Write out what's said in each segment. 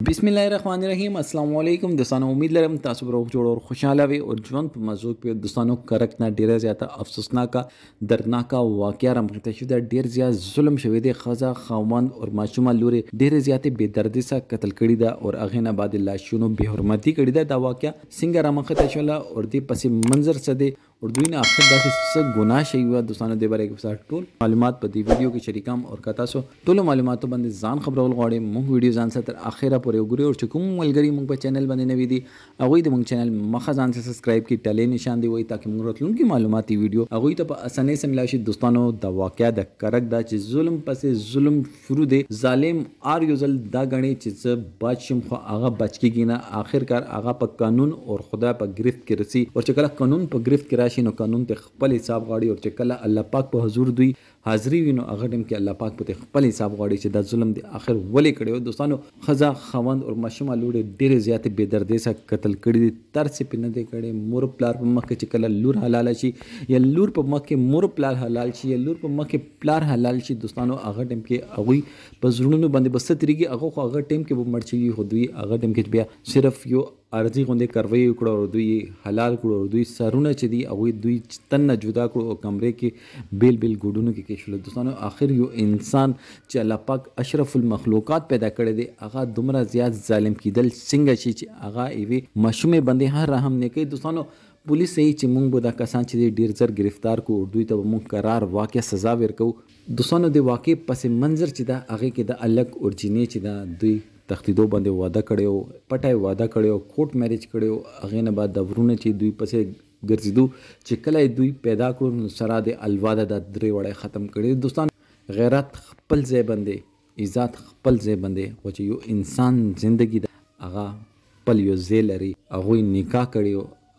बिस्मिल्लाहिर्रहमानिर्रहीम अस्सलाम वालेकुम दोस्तانو उम्मीद लरम तासु रोग जोड़ और खुशहाल वे और ژوند په موضوع په دوستانو کرک نه ډیره زیاته افسوسناک دردناک واقعیا رامنځته شوې ده ډیر زیات ظلم شوی دی خزا خوند او ماشومه لوري ډیره زیاته بے دردی سره قتل کړي ده او اغه نه بعد لاشونو به حرمتي کړي ده دا واقعیا څنګه رامنځته شول او دې پس منظر څه دی और دوی نه اخر داسې څه ګناه شوی و دوستانو د باره کې ټول معلومات په دې ویډیو کې شریکم او کتا سو ټول معلوماتو باندې ځان خبرول غواړي موږ ویډیو ځان سره تر اخره پورې وګورئ او چې کوم ملګری موږ په چینل باندې نوی دي هغه د موږ چینل مخه ځان سره سبسکرایب کی ټلې نشان دی وای تاکي موږ راتلونکي معلوماتي ویډیو هغه ته په اسانه سره ملاشي دوستانو د واقعیا د کرک دا چې ظلم پسې ظلم شروع دی ظالم ار یو ځل دا غني چې بچم خو هغه بچ کیږي نه اخرکار هغه په قانون او خدا په گرفت کې رسی او چې کله قانون په گرفت کې راشي نو قانون ته خپل حساب غاړي او چې کله الله پاک په حضور دوی حاضری وینو هغه ټیم کې الله پاک په خپل حساب غاړي چې دا ظلم دی اخر ولې کړي دوستانو خزا خوند او مشمه لوړې ډېر زیات بے دردی سره قتل کړي دي تر څه پنه دي کړي مور پلار په مخ کې چې کله لور حلال شي یا لور په مخ کې مور پلار حلال شي یا لور په مخ کې پلار حلال شي دوستانو هغه ټیم کې هغه په زړونو باندې بس تريږي هغه ټیم کې به مرچي خو دوی هغه ټیم کې بیا صرف یو ارزي غونډه کاروي وکړو او دوی حلال کړو او دوی سرونه چې دی او دوی تن جدا کړو او کمرې کې بیل ګډونو کې شول دوستانو اخر یو انسان چې الله پاک اشرف المخلوقات پیدا کړی دی هغه دومره زیات ظالم کیدل څنګه شي چې هغه ایوي مشومه بندي هر رحم نه کوي دوستانو پولیس یې چې مونږ به دا کسان چې ډیر زر گرفتار کو دوی ته مونږ قرار واقع سزا ورکو دوستانو د واقع پس منظر چې دا هغه کې د الګ اورجینی چې دا دوی تختیدو باندې وعده کړو پټای وعده کړو کوټ میریج کړو هغه نه بعد د ورونه چې دوی پسې ګرځیدو چې کله دوی پیدا کړو سره د الواده د درې وړه ختم کړي دوستان غیرت خپل ځای باندې عزت خپل ځای باندې او چې یو انسان ژوندۍ د هغه خپل یو ځای لري هغه نکاح کړي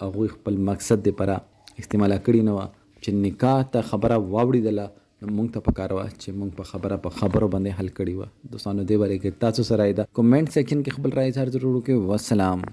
هغه خپل مقصد لپاره استعمال کړي نو چې نکاح ته خبره واوړي دله مونږ ته پکاره چې مونږ په خبرو باندې حل کړي و دوستانو دې باره کې تاسو سره دا کمنټ سیکشن کې خپل رائے ضرور وکړئ والسلام